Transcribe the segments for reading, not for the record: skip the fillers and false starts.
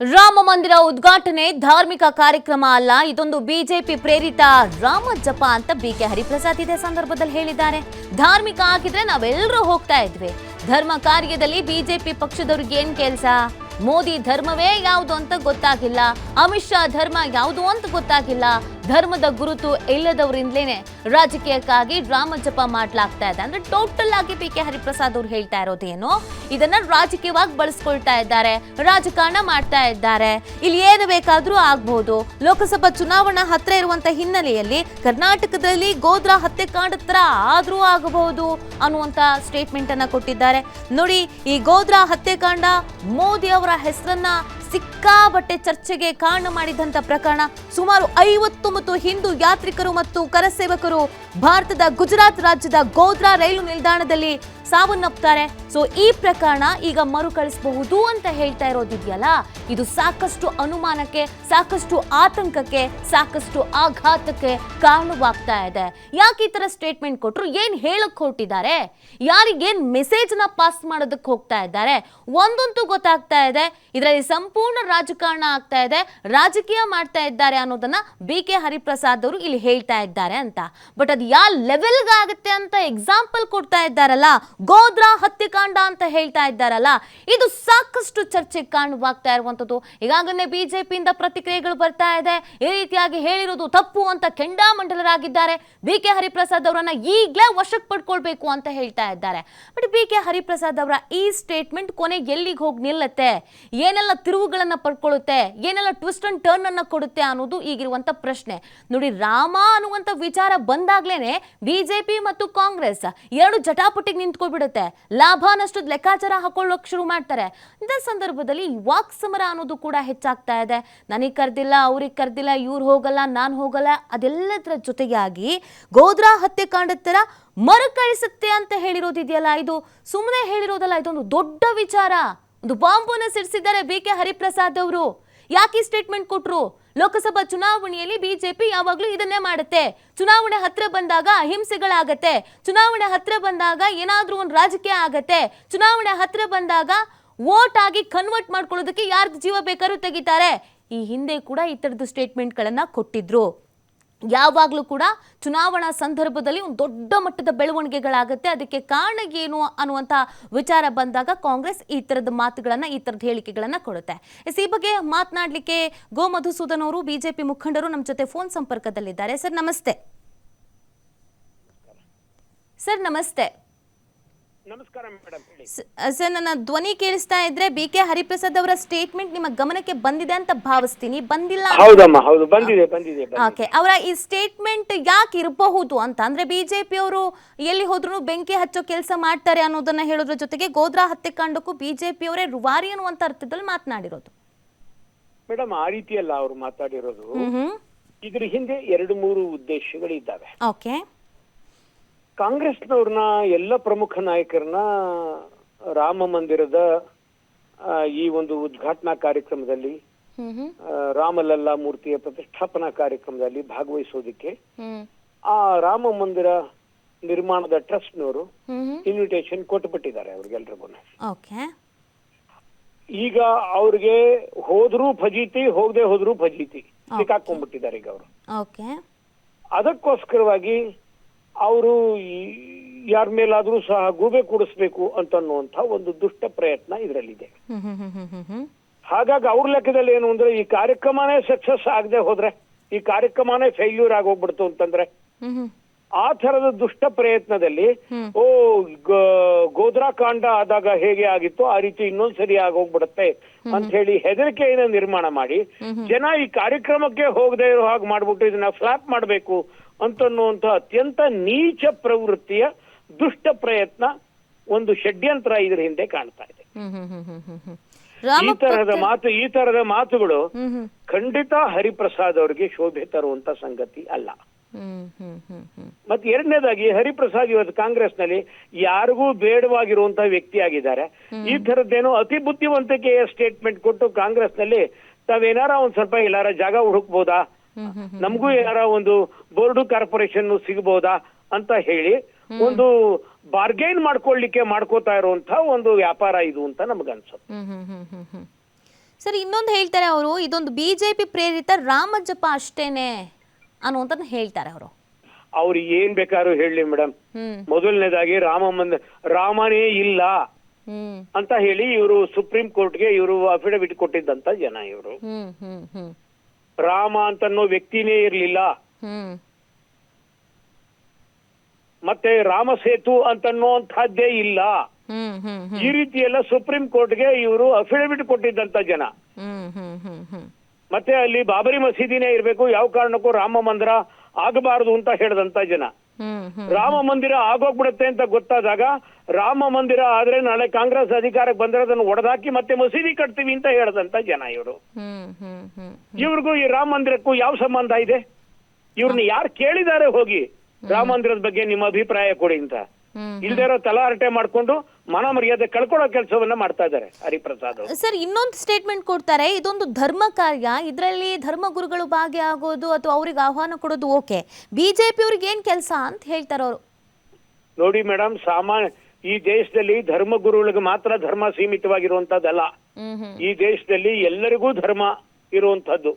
ರಾಮ ಮಂದಿರ ಉದ್ಘಾಟನೆ ಧಾರ್ಮಿಕ ಕಾರ್ಯಕ್ರಮ ಅಲ್ಲ, ಇದೊಂದು ಬಿಜೆಪಿ ಪ್ರೇರಿತ ರಾಮ ಜಪ ಅಂತ ಬಿಕೆ ಹರಿಪ್ರಸಾದ್ ಇದೇ ಸಂದರ್ಭದಲ್ಲಿ ಹೇಳಿದ್ದಾರೆ. ಧಾರ್ಮಿಕ ಆಗಿದ್ರೆ ನಾವೆಲ್ಲರೂ ಹೋಗ್ತಾ ಇದ್ವಿ. ಧರ್ಮ ಕಾರ್ಯದಲ್ಲಿ ಬಿಜೆಪಿ ಪಕ್ಷದವ್ರಿಗೆ ಏನ್ ಕೆಲಸ? ಮೋದಿ ಧರ್ಮವೇ ಯಾವುದು ಅಂತ ಗೊತ್ತಾಗಿಲ್ಲ, ಅಮಿತ್ ಶಾ ಧರ್ಮ ಯಾವುದು ಅಂತ ಗೊತ್ತಾಗಿಲ್ಲ. ಧರ್ಮದ ಗುರುತು ಇಲ್ಲದವರಿಂದಲೇನೆ ರಾಜಕೀಯಕ್ಕಾಗಿ ರಾಮ ಜಪ ಮಾಡ್ಲಾಗ್ತಾ ಇದೆ ಅಂದ್ರೆ ಟೋಟಲ್ ಆಗಿ ಬಿಕೆ ಹರಿಪ್ರಸಾದ್ ಅವ್ರು ಹೇಳ್ತಾ ಇರೋದೇನು, ಇದನ್ನ ರಾಜಕೀಯವಾಗಿ ಬಳಸ್ಕೊಳ್ತಾ ಇದ್ದಾರೆ, ರಾಜಕಾರಣ ಮಾಡ್ತಾ ಇದ್ದಾರೆ. ಇಲ್ಲಿ ಏನು ಬೇಕಾದ್ರೂ ಆಗ್ಬಹುದು. ಲೋಕಸಭಾ ಚುನಾವಣಾ ಹತ್ರ ಇರುವಂತ ಹಿನ್ನೆಲೆಯಲ್ಲಿ ಕರ್ನಾಟಕದಲ್ಲಿ ಗೋದ್ರಾ ಹತ್ಯೆಕಾಂಡ ತರ ಆದ್ರೂ ಆಗಬಹುದು ಅನ್ನುವಂತ ಸ್ಟೇಟ್ಮೆಂಟ್ ಅನ್ನ ಕೊಟ್ಟಿದ್ದಾರೆ. ನೋಡಿ, ಈ ಗೋದ್ರಾ ಹತ್ಯೆಕಾಂಡ ಮೋದಿ ಅವರ ಹೆಸರನ್ನ ಸಿಕ್ಕಾಬಟ್ಟೆ ಚರ್ಚೆಗೆ ಕಾರಣ ಮಾಡಿದಂತ ಪ್ರಕರಣ. ಸುಮಾರು 59 ಹಿಂದೂ ಯಾತ್ರಿಕರು ಮತ್ತು ಕರಸೇವಕರು ಭಾರತದ ಗುಜರಾತ್ ರಾಜ್ಯದ ಗೋದ್ರಾ ರೈಲು ನಿಲ್ದಾಣದಲ್ಲಿ ಸಾವನ್ನಪ್ತಾರೆ. ಸೊ ಈ ಪ್ರಕರಣ ಈಗ ಮರುಕಳಿಸಬಹುದು ಅಂತ ಹೇಳ್ತಾ ಇರೋದಿದೆಯಲ್ಲ, ಇದು ಸಾಕಷ್ಟು ಅನುಮಾನಕ್ಕೆ, ಸಾಕಷ್ಟು ಆತಂಕಕ್ಕೆ, ಸಾಕಷ್ಟು ಆಘಾತಕ್ಕೆ ಕಾರಣವಾಗ್ತಾ ಇದೆ. ಯಾಕೆ ಈ ತರ ಸ್ಟೇಟ್ಮೆಂಟ್ ಕೊಟ್ರು? ಏನ್ ಹೇಳಕ್ ಹೊರಟಿದ್ದಾರೆ? ಯಾರಿಗೇನ್ ಮೆಸೇಜ್ ನ ಪಾಸ್ ಮಾಡೋದಕ್ಕೆ ಹೋಗ್ತಾ ಇದ್ದಾರೆ? ಒಂದಂತೂ ಗೊತ್ತಾಗ್ತಾ ಇದೆ, ಇದರಲ್ಲಿ ಸಂಪೂರ್ಣ ರಾಜಕಾರಣ ಆಗ್ತಾ ಇದೆ, ರಾಜಕೀಯ ಮಾಡ್ತಾ ಇದ್ದಾರೆ ಅನ್ನೋದನ್ನ ಬಿಕೆ ಹರಿಪ್ರಸಾದ್ ಅವರು ಇಲ್ಲಿ ಹೇಳ್ತಾ ಇದ್ದಾರೆ ಅಂತ. ಬಟ್ ಅದು ಯಾವ ಲೆವೆಲ್ಗೆ ಆಗುತ್ತೆ ಅಂತ ಎಕ್ಸಾಂಪಲ್ ಕೊಡ್ತಾ ಇದ್ದಾರಲ್ಲ, ಗೋದ್ರಾ ಹತ್ಯೆಕಾಂಡ ಅಂತ ಹೇಳ್ತಾ ಇದ್ದಾರಲ್ಲ, ಇದು ಸಾಕಷ್ಟು ಚರ್ಚೆಗೆ ಕಾರಣವಾಗ್ತಾ ಇರುವಂತದ್ದು. ಈಗಾಗಲೇ ಬಿಜೆಪಿಯಿಂದ ಪ್ರತಿಕ್ರಿಯೆಗಳು ಬರ್ತಾ ಇದೆ. ಈ ರೀತಿಯಾಗಿ ಹೇಳಿರೋದು ತಪ್ಪು ಅಂತ ಕೆಂಡಾಮಂಡಲರಾಗಿದ್ದಾರೆ. ಬಿಕೆ ಹರಿಪ್ರಸಾದ್ ಅವರನ್ನ ಈಗಲೇ ವಶಕ್ಕೆ ಪಡ್ಕೊಳ್ಬೇಕು ಅಂತ ಹೇಳ್ತಾ ಇದ್ದಾರೆ. ಬಟ್ ಬಿಕೆ ಹರಿಪ್ರಸಾದ್ ಅವರ ಈ ಸ್ಟೇಟ್ಮೆಂಟ್ ಕೊನೆ ಎಲ್ಲಿಗೆ ಹೋಗಿ ನಿಲ್ಲುತ್ತೆ, ಏನೆಲ್ಲ ತಿರುವುಗಳನ್ನ ಪಡ್ಕೊಳ್ಳುತ್ತೆ, ಏನೆಲ್ಲ ಟ್ವಿಸ್ಟ್ ಅಂಡ್ ಟರ್ನ್ ಅನ್ನ ಕೊಡುತ್ತೆ ಅನ್ನೋದು ಈಗಿರುವಂತ ಪ್ರಶ್ನೆ. ನೋಡಿ, ರಾಮ ಅನ್ನುವಂತ ವಿಚಾರ ಬಂದಾಗ್ಲೇನೆ ಬಿಜೆಪಿ ಮತ್ತು ಕಾಂಗ್ರೆಸ್ ಎರಡು ಜಟಾಪಟಿಗೆ ನಿಂತ್ಕೊಳ್ಬಿಡುತ್ತೆ. ಲಾಭ ನಷ್ಟದ ಲೆಕ್ಕಾಚಾರ ಹಾಕೊಳ್ಳೋಕೆ ಶುರು ಮಾಡ್ತಾರೆ. ಇದೇ ಸಂದರ್ಭದಲ್ಲಿ ವಾಕ್ ಸಮರ ಅನ್ನೋದು ಕೂಡ ಹೆಚ್ಚಾಗ್ತಾ ಇದೆ. ನನಗೆ ಕರ್ದಿಲ್ಲ, ಅವ್ರಿಗೆ ಕರ್ದಿಲ್ಲ, ಇವ್ರು ಹೋಗಲ್ಲ, ನಾನು ಹೋಗಲ್ಲ, ಅದೆಲ್ಲದರ ಜೊತೆಗಾಗಿ ಗೋದ್ರಾ ಹತ್ಯೆಕಾಂಡದ ತರ ಮರುಕಳಿಸುತ್ತೆ ಅಂತ ಹೇಳಿರೋದಿದೆಯಲ್ಲ, ಇದು ಸುಮ್ಮನೆ ಹೇಳಿರೋದಲ್ಲ, ಇದೊಂದು ದೊಡ್ಡ ವಿಚಾರ. ಒಂದು ಬಾಂಬನ್ನ ಸಿಡಿಸಿದ್ದಾರೆ ಬಿಕೆ ಹರಿಪ್ರಸಾದ್ ಅವರು. ಯಾಕೆ ಸ್ಟೇಟ್ಮೆಂಟ್ ಕೊಟ್ರು? ಲೋಕಸಭಾ ಚುನಾವಣೆಯಲ್ಲಿ ಬಿಜೆಪಿ ಯಾವಾಗ್ಲೂ ಇದನ್ನೇ ಮಾಡುತ್ತೆ. ಚುನಾವಣೆ ಹತ್ರ ಬಂದಾಗ ಅಹಿಂಸೆಗಳಾಗತ್ತೆ, ಚುನಾವಣೆ ಹತ್ರ ಬಂದಾಗ ಏನಾದ್ರೂ ಒಂದು ರಾಜಕೀಯ ಆಗತ್ತೆ, ಚುನಾವಣೆ ಹತ್ರ ಬಂದಾಗ ವೋಟ್ ಆಗಿ ಕನ್ವರ್ಟ್ ಮಾಡ್ಕೊಳ್ಳೋದಕ್ಕೆ ಯಾರ್ದು ಜೀವ ಬೇಕಾದ್ರೂ ತೆಗಿತಾರೆ. ಈ ಹಿಂದೆ ಕೂಡ ಈ ತರದ್ದು ಸ್ಟೇಟ್ಮೆಂಟ್ಗಳನ್ನ ಕೊಟ್ಟಿದ್ರು. ಯಾವಾಗಲೂ ಕೂಡ ಚುನಾವಣಾ ಸಂದರ್ಭದಲ್ಲಿ ಒಂದು ದೊಡ್ಡ ಮಟ್ಟದ ಬೆಳವಣಿಗೆಗಳಾಗುತ್ತೆ, ಅದಕ್ಕೆ ಕಾರಣ ಏನು ಅನ್ನುವಂಥ ವಿಚಾರ ಬಂದಾಗ ಕಾಂಗ್ರೆಸ್ ಈ ಥರದ ಮಾತುಗಳನ್ನು, ಈ ಥರದ ಹೇಳಿಕೆಗಳನ್ನು ಕೊಡುತ್ತೆ. ಈ ಬಗ್ಗೆ ಮಾತನಾಡಲಿಕ್ಕೆ ಗೋ ಮಧುಸೂದನ್ ಅವರು, ಬಿಜೆಪಿ ಮುಖಂಡರು ನಮ್ಮ ಜೊತೆ ಫೋನ್ ಸಂಪರ್ಕದಲ್ಲಿದ್ದಾರೆ. ಸರ್ ನಮಸ್ತೆ. ಸರ್ ನಮಸ್ತೆ. ನಮಸ್ಕಾರ ಮೇಡಮ್. ಸರ್, ನನ್ನ ಧ್ವನಿ ಕೇಳಿಸ್ತಾ ಇದ್ರೆ ಬಿಕೆ ಹರಿಪ್ರಸಾದ್ ಅವರ ಸ್ಟೇಟ್ಮೆಂಟ್ ನಿಮ್ಮ ಗಮನಕ್ಕೆ ಬಂದಿದೆ ಅಂತ ಭಾವಿಸ್ತೀನಿ. ಬಂದಿಲ್ಲ? ಹೌದಮ್ಮ, ಹೌದು, ಬಂದಿದೆ. ಓಕೆ, ಅವರ ಈ ಸ್ಟೇಟ್ಮೆಂಟ್ ಯಾಕೆ ಇರಬಹುದು ಅಂತ ಅಂದ್ರೆ, ಬಿಜೆಪಿ ಅವರು ಎಲ್ಲಿ ಹೋದ್ರು ಬೆಂಕಿ ಹಚ್ಚೋ ಕೆಲಸ ಮಾಡ್ತಾರೆ ಅನ್ನೋದನ್ನ ಹೇಳೋದ್ರ ಜೊತೆಗೆ ಗೋದ್ರಾ ಹತ್ಯೆಕಾಂಡಕ್ಕೂ ಬಿಜೆಪಿ ಅವರೇ ರುವಾರಿ ಅನ್ನುವಂತ ಅರ್ಥದಲ್ಲಿ ಮಾತನಾಡಿರೋದು. ಮೇಡಮ್, ಆ ರೀತಿಯಲ್ಲ ಅವರು ಮಾತಾಡಿರೋದು. ಇದ್ರ ಹಿಂದೆ 2-3 ಉದ್ದೇಶಗಳಿದ್ದಾವೆ. ಓಕೆ. ಕಾಂಗ್ರೆಸ್ನವ್ರನ್ನ, ಎಲ್ಲ ಪ್ರಮುಖ ನಾಯಕರನ್ನ ರಾಮ ಮಂದಿರದ ಈ ಒಂದು ಉದ್ಘಾಟನಾ ಕಾರ್ಯಕ್ರಮದಲ್ಲಿ, ರಾಮಲಲ್ಲಾ ಮೂರ್ತಿಯ ಪ್ರತಿಷ್ಠಾಪನಾ ಕಾರ್ಯಕ್ರಮದಲ್ಲಿ ಭಾಗವಹಿಸೋದಿಕ್ಕೆ ಆ ರಾಮ ಮಂದಿರ ನಿರ್ಮಾಣದ ಟ್ರಸ್ಟ್ನವರು ಇನ್ವಿಟೇಷನ್ ಕೊಟ್ಟುಬಿಟ್ಟಿದ್ದಾರೆ ಅವ್ರಿಗೆಲ್ರಿಗೂ. ಈಗ ಅವ್ರಿಗೆ ಹೋದ್ರೂ ಫಜೀತಿ, ಹೋಗದೆ ಹೋದ್ರೂ ಫಜೀತಿ, ಸಿಕ್ಕಾಕೊಂಡ್ಬಿಟ್ಟಿದ್ದಾರೆ ಈಗ ಅವರು. ಅದಕ್ಕೋಸ್ಕರವಾಗಿ ಅವರು ಯಾರ ಮೇಲಾದ್ರೂ ಸಹ ಗೂಬೆ ಕೂಡಿಸ್ಬೇಕು ಅಂತನ್ನುವಂತ ಒಂದು ದುಷ್ಟ ಪ್ರಯತ್ನ ಇದರಲ್ಲಿದೆ. ಹಾಗಾಗಿ ಅವ್ರ ಲೆಕ್ಕದಲ್ಲಿ ಏನು ಅಂದ್ರೆ, ಈ ಕಾರ್ಯಕ್ರಮನೇ ಸಕ್ಸಸ್ ಆಗದೆ ಹೋದ್ರೆ, ಈ ಕಾರ್ಯಕ್ರಮನೇ ಫೇಲ್ಯೂರ್ ಆಗೋಗ್ಬಿಡ್ತು ಅಂತಂದ್ರೆ, ಆ ತರದ ದುಷ್ಟ ಪ್ರಯತ್ನದಲ್ಲಿ ಗೋದ್ರಾ ಕಾಂಡ ಆದಾಗ ಹೇಗೆ ಆಗಿತ್ತು ಆ ರೀತಿ ಇನ್ನೊಂದ್ಸರಿ ಆಗೋಗ್ಬಿಡುತ್ತೆ ಅಂತ ಹೇಳಿ ಹೆದರಿಕೆಯನ್ನ ನಿರ್ಮಾಣ ಮಾಡಿ, ಜನ ಈ ಕಾರ್ಯಕ್ರಮಕ್ಕೆ ಹೋಗದೆ ಇರೋ ಹಾಗೆ ಮಾಡ್ಬಿಟ್ಟು ಇದನ್ನ ಫ್ಲಾಪ್ ಮಾಡ್ಬೇಕು ಅಂತನ್ನುವಂತ ಅತ್ಯಂತ ನೀಚ ಪ್ರವೃತ್ತಿಯ ದುಷ್ಟ ಪ್ರಯತ್ನ, ಒಂದು ಷಡ್ಯಂತ್ರ ಇದ್ರ ಹಿಂದೆ ಕಾಣ್ತಾ ಇದೆ. ಈ ತರದ ಮಾತುಗಳು ಖಂಡಿತ ಹರಿಪ್ರಸಾದ್ ಅವರಿಗೆ ಶೋಭೆ ತರುವಂತ ಸಂಗತಿ ಅಲ್ಲ. ಮತ್ತೆ ಎರಡನೇದಾಗಿ, ಹರಿಪ್ರಸಾದ್ ಇವತ್ತು ಕಾಂಗ್ರೆಸ್ನಲ್ಲಿ ಯಾರಿಗೂ ಬೇಡವಾಗಿರುವಂತಹ ವ್ಯಕ್ತಿ ಆಗಿದ್ದಾರೆ. ಈ ತರದ್ದೇನೋ ಅತಿ ಬುದ್ಧಿವಂತಿಕೆಯ ಸ್ಟೇಟ್ಮೆಂಟ್ ಕೊಟ್ಟು ಕಾಂಗ್ರೆಸ್ನಲ್ಲಿ ತಾವೇನಾರ ಒಂದ್ ಸ್ವಲ್ಪ ಎಲ್ಲಾರ ಜಾಗ ಹುಡುಕ್ಬೋದಾ, ನಮಗೂ ಏನಾರ ಒಂದು ಬೋರ್ಡು ಕಾರ್ಪೊರೇಷನ್ ಸಿಗಬಹುದಾ ಅಂತ ಹೇಳಿ ಒಂದು ಬಾರ್ಗೈನ್ ಮಾಡ್ಕೊಳ್ಳಿಕ್ಕೆ ಮಾಡ್ಕೋತಾ ಇರುವಂತ ಒಂದು ವ್ಯಾಪಾರ ಇದು ಅಂತ ನಮಗನ್ಸುತ್ತೆ. ಸರ್ ಇನ್ನೊಂದು ಹೇಳ್ತಾರೆ ಅವರು, ಇದೊಂದು ಬಿಜೆಪಿ ಪ್ರೇರಿತ ರಾಮ ಜಪ ಅಷ್ಟೇನೆ ಅನ್ನುವಂಥದ್ದು ಹೇಳ್ತಾರೆ ಅವರು. ಅವ್ರು ಏನ್ ಬೇಕಾದ್ರೂ ಹೇಳಿ ಮೇಡಮ್. ಮೊದಲನೇದಾಗಿ ರಾಮನೇ ಇಲ್ಲ ಅಂತ ಹೇಳಿ ಇವರು ಸುಪ್ರೀಂ ಕೋರ್ಟ್ಗೆ ಇವರು ಅಫಿಡವಿಟ್ ಕೊಟ್ಟಿದ್ದಂತ ಜನ ಇವರು. ರಾಮ ಅಂತನ್ನೋ ವ್ಯಕ್ತಿನೇ ಇರ್ಲಿಲ್ಲ. ಮತ್ತೆ ರಾಮ ಸೇತು ಅಂತನ್ನೋಂಥದ್ದೇ ಇಲ್ಲ. ಈ ರೀತಿ ಎಲ್ಲ ಸುಪ್ರೀಂ ಕೋರ್ಟ್ಗೆ ಇವರು ಅಫಿಡವಿಟ್ ಕೊಟ್ಟಿದ್ದಂತ ಜನ. ಮತ್ತೆ ಅಲ್ಲಿ ಬಾಬರಿ ಮಸೀದಿನೇ ಇರ್ಬೇಕು, ಯಾವ ಕಾರಣಕ್ಕೂ ರಾಮ ಮಂದಿರ ಆಗಬಾರದು ಅಂತ ಹೇಳಿದಂತ ಜನ. ರಾಮ ಮಂದಿರ ಆಗೋಗ್ಬಿಡುತ್ತೆ ಅಂತ ಗೊತ್ತಾದಾಗ ರಾಮ ಮಂದಿರ ಆದ್ರೆ ನಾಳೆ ಕಾಂಗ್ರೆಸ್ ಅಧಿಕಾರಕ್ಕೆ ಬಂದ್ರೆ ಅದನ್ನು ಒಡೆದಾಕಿ ಮತ್ತೆ ಮಸೀದಿ ಕಟ್ತೀವಿ ಅಂತ ಹೇಳದಂತ ಜನ ಇವರು. ಇವ್ರಿಗೂ ಈ ರಾಮ ಮಂದಿರಕ್ಕೂ ಯಾವ ಸಂಬಂಧ ಇದೆ? ಇವ್ರನ್ನ ಯಾರು ಕೇಳಿದ್ದಾರೆ ಹೋಗಿ ರಾಮ ಮಂದಿರದ ಬಗ್ಗೆ ನಿಮ್ಮ ಅಭಿಪ್ರಾಯ ಕೊಡಿ ಅಂತ? ಇಲ್ದೇ ಇರೋ ತಲಾರಟೆ ಮಾಡ್ಕೊಂಡು ಮನ ಮರ್ಯಾದೆ ಕಳ್ಕೊಳ್ಳೋ ಕೆಲಸವನ್ನ ಮಾಡ್ತಾ ಇದ್ದಾರೆ ಹರಿಪ್ರಸಾದ್. ಸರ್ ಇನ್ನೊಂದು ಸ್ಟೇಟ್ಮೆಂಟ್ ಕೊಡ್ತಾರೆ, ಇದೊಂದು ಧರ್ಮ ಕಾರ್ಯ, ಇದರಲ್ಲಿ ಧರ್ಮ ಗುರುಗಳು ಭಾಗಿಯಾಗೋದು ಅಥವಾ ಅವ್ರಿಗೆ ಆಹ್ವಾನ ಕೊಡೋದು ಓಕೆ, ಬಿಜೆಪಿ ಅವ್ರಿಗೆ ಏನ್ ಕೆಲಸ ಅಂತ ಹೇಳ್ತಾರೆ ಅವರು. ನೋಡಿ ಮೇಡಮ್, ಈ ದೇಶದಲ್ಲಿ ಧರ್ಮ ಗುರುಗಳಿಗೆ ಮಾತ್ರ ಧರ್ಮ ಸೀಮಿತವಾಗಿರುವಂತದ್ದಲ್ಲ. ಈ ದೇಶದಲ್ಲಿ ಎಲ್ಲರಿಗೂ ಧರ್ಮ ಇರುವಂತದ್ದು,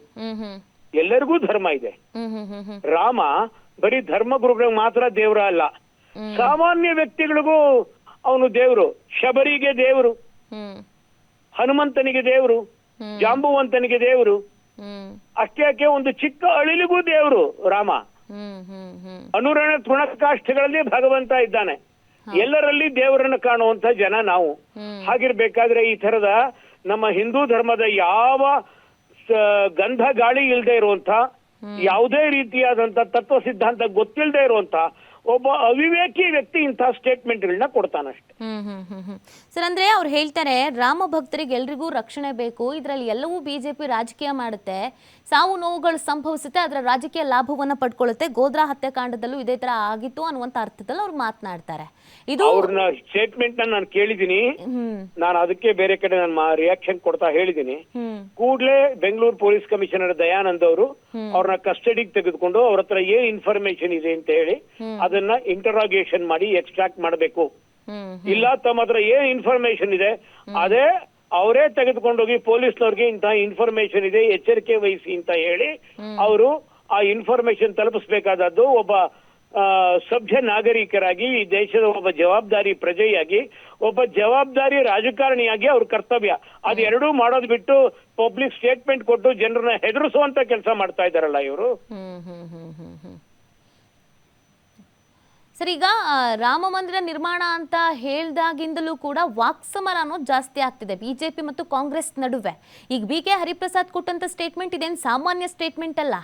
ಎಲ್ಲರಿಗೂ ಧರ್ಮ ಇದೆ. ರಾಮ ಬರೀ ಧರ್ಮ ಗುರುಗಳಿಗೆ ಮಾತ್ರ ದೇವರ ಅಲ್ಲ, ಸಾಮಾನ್ಯ ವ್ಯಕ್ತಿಗಳಿಗೂ ಅವನು ದೇವರು. ಶಬರಿಗೆ ದೇವರು, ಹನುಮಂತನಿಗೆ ದೇವರು, ಜಾಂಬುವಂತನಿಗೆ ದೇವರು, ಅಷ್ಟೇ ಒಂದು ಚಿಕ್ಕ ಅಳಿಲಿಗೂ ದೇವರು ರಾಮ. ಅನುರಣ ತೃಣಕಾಷ್ಠಗಳಲ್ಲಿ ಭಗವಂತ ಇದ್ದಾನೆ. ಎಲ್ಲರಲ್ಲಿ ದೇವರನ್ನು ಕಾಣುವಂತ ಜನ ನಾವು. ಹಾಗಿರ್ಬೇಕಾದ್ರೆ ಈ ತರದ ನಮ್ಮ ಹಿಂದೂ ಧರ್ಮದ ಯಾವ ಗಂಧ ಗಾಳಿ ಇಲ್ಲದೆ ಇರುವಂತ, ಯಾವುದೇ ರೀತಿಯಾದಂತ ತತ್ವ ಸಿದ್ಧಾಂತ ಗೊತ್ತಿಲ್ಲದೆ ಇರುವಂತ ಒಬ್ಬ ಅವಿವೇಕಿ ವ್ಯಕ್ತಿ ಇಂತಹ ಸ್ಟೇಟ್ಮೆಂಟ್ಗಳನ್ನ ಕೊಡ್ತಾನಷ್ಟೇ. ಸರ್ ಅಂದ್ರೆ ಅವ್ರು ಹೇಳ್ತಾರೆ, ರಾಮ ಭಕ್ತರಿಗೆ ಎಲ್ರಿಗೂ ರಕ್ಷಣೆ ಬೇಕು, ಇದರಲ್ಲಿ ಎಲ್ಲವೂ ಬಿಜೆಪಿ ರಾಜಕೀಯ ಮಾಡುತ್ತೆ, ಸಾವು ನೋವುಗಳು ಸಂಭವಿಸುತ್ತೆ, ಅದರ ರಾಜಕೀಯ ಲಾಭವನ್ನ ಪಡ್ಕೊಳ್ಳುತ್ತೆ, ಗೋದ್ರಾ ಹತ್ಯಾಕಾಂಡದಲ್ಲೂ ಇದೇ ತರ ಆಗಿತ್ತು ಅನ್ನುವಂತ ಅರ್ಥದಲ್ಲಿ ಅವ್ರು ಮಾತನಾಡ್ತಾರೆ. ಇದು ಅವ್ರನ್ನ ಸ್ಟೇಟ್ಮೆಂಟ್ ನಾನು ಕೇಳಿದೀನಿ, ನಾನು ಅದಕ್ಕೆ ಬೇರೆ ಕಡೆ ನಾನು ರಿಯಾಕ್ಷನ್ ಕೊಡ್ತಾ ಹೇಳಿದೀನಿ. ಕೂಡ್ಲೇ ಬೆಂಗಳೂರು ಪೊಲೀಸ್ ಕಮಿಷನರ್ ದಯಾನಂದ್ ಅವರು ಅವ್ರನ್ನ ಕಸ್ಟಡಿಗೆ ತೆಗೆದುಕೊಂಡು ಅವ್ರ ಹತ್ರ ಏನ್ ಇನ್ಫಾರ್ಮೇಶನ್ ಇದೆ ಅಂತ ಹೇಳಿ ಅದನ್ನ ಇಂಟರಾಗೇಷನ್ ಮಾಡಿ ಎಕ್ಸ್ಟ್ರಾಕ್ಟ್ ಮಾಡಬೇಕು. ಇಲ್ಲ ತಮ್ಮ ಹತ್ರ ಏನ್ ಇನ್ಫಾರ್ಮೇಶನ್ ಇದೆ ಅದೇ ಅವರೇ ತೆಗೆದುಕೊಂಡೋಗಿ ಪೊಲೀಸ್ನವ್ರಿಗೆ ಇಂತಹ ಇನ್ಫಾರ್ಮೇಶನ್ ಇದೆ, ಎಚ್ಚರಿಕೆ ವಹಿಸಿ ಅಂತ ಹೇಳಿ ಅವರು ಆ ಇನ್ಫಾರ್ಮೇಶನ್ ತಲುಪಿಸಬೇಕಾದದ್ದು ಒಬ್ಬ ಸಭ್ಯ ನಾಗರಿಕರಾಗಿ, ಈ ದೇಶದ ಒಬ್ಬ ಜವಾಬ್ದಾರಿ ಪ್ರಜೆಯಾಗಿ, ಒಬ್ಬ ಜವಾಬ್ದಾರಿ ರಾಜಕಾರಣಿಯಾಗಿ ಅವ್ರ ಕರ್ತವ್ಯ. ಅದೆರಡೂ ಮಾಡೋದು ಬಿಟ್ಟು ಪಬ್ಲಿಕ್ ಸ್ಟೇಟ್ಮೆಂಟ್ ಕೊಟ್ಟು ಜನರನ್ನ ಹೆದರಿಸುವಂತ ಕೆಲಸ ಮಾಡ್ತಾ ಇದಾರಲ್ಲ ಇವರು. ಸರ್ ಈಗ ರಾಮ ಮಂದಿರ ನಿರ್ಮಾಣ ಅಂತ ಹೇಳ್ದಾಗಿಂದಲೂ ಕೂಡ ವಾಕ್ಸಮರ ಅನ್ನೋದು ಜಾಸ್ತಿ ಆಗ್ತಿದೆ ಬಿಜೆಪಿ ಮತ್ತು ಕಾಂಗ್ರೆಸ್ ನಡುವೆ. ಈಗ BK ಹರಿಪ್ರಸಾದ್ ಕೊಟ್ಟಂತ ಸ್ಟೇಟ್ಮೆಂಟ್ ಇದೇನು ಸಾಮಾನ್ಯ ಸ್ಟೇಟ್ಮೆಂಟ್ ಅಲ್ಲ.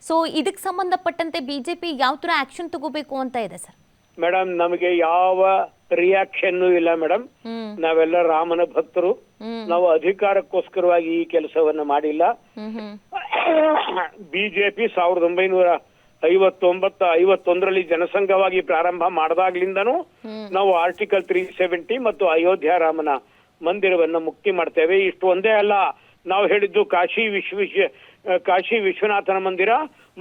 ಸೊ ಇದಕ್ಕೆ ಸಂಬಂಧಪಟ್ಟಂತೆ ಬಿಜೆಪಿ ಯಾವ ತರ ಆಕ್ಷನ್ ತಗೋಬೇಕು ಅಂತ ಇದೆ ಸರ್? ಮೇಡಮ್, ನಮಗೆ ಯಾವ ರಿಯಾಕ್ಷನ್ ಇಲ್ಲ ಮೇಡಮ್. ನಾವೆಲ್ಲ ರಾಮನ ಭಕ್ತರು. ನಾವು ಅಧಿಕಾರಕ್ಕೋಸ್ಕರವಾಗಿ ಈ ಕೆಲಸವನ್ನ ಮಾಡಿಲ್ಲ. ಬಿಜೆಪಿ 1951ರಲ್ಲಿ ಜನಸಂಘವಾಗಿ ಪ್ರಾರಂಭ ಮಾಡಿದಾಗ್ಲಿಂದನೂ ನಾವು ಆರ್ಟಿಕಲ್ 370 ಮತ್ತು ಅಯೋಧ್ಯ ರಾಮನ ಮಂದಿರವನ್ನ ಮುಕ್ತಿ ಮಾಡ್ತೇವೆ. ಇಷ್ಟು ಒಂದೇ ಅಲ್ಲ, ನಾವು ಹೇಳಿದ್ದು ಕಾಶಿ ವಿಶ್ವನಾಥನ ಮಂದಿರ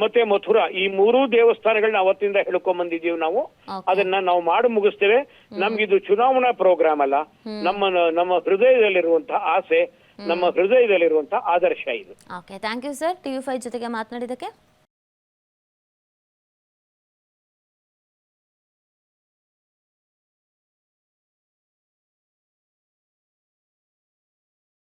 ಮತ್ತೆ ಮಥುರಾ, ಈ ಮೂರೂ ದೇವಸ್ಥಾನಗಳನ್ನ ಅವತ್ತಿಂದ ಹೇಳ್ಕೊಂಡ್ ಬಂದಿದ್ದೀವಿ ನಾವು. ಅದನ್ನ ನಾವು ಮಾಡಿ ಮುಗಿಸ್ತೇವೆ. ನಮ್ಗಿದು ಚುನಾವಣಾ ಪ್ರೋಗ್ರಾಮ್ ಅಲ್ಲ, ನಮ್ಮ ಹೃದಯದಲ್ಲಿರುವಂತಹ ಆಸೆ, ನಮ್ಮ ಹೃದಯದಲ್ಲಿರುವಂತಹ ಆದರ್ಶ ಇದು. Okay, thank you sir, TV5 ಜೊತೆಗೆ ಮಾತನಾಡಿದಕ್ಕೆ.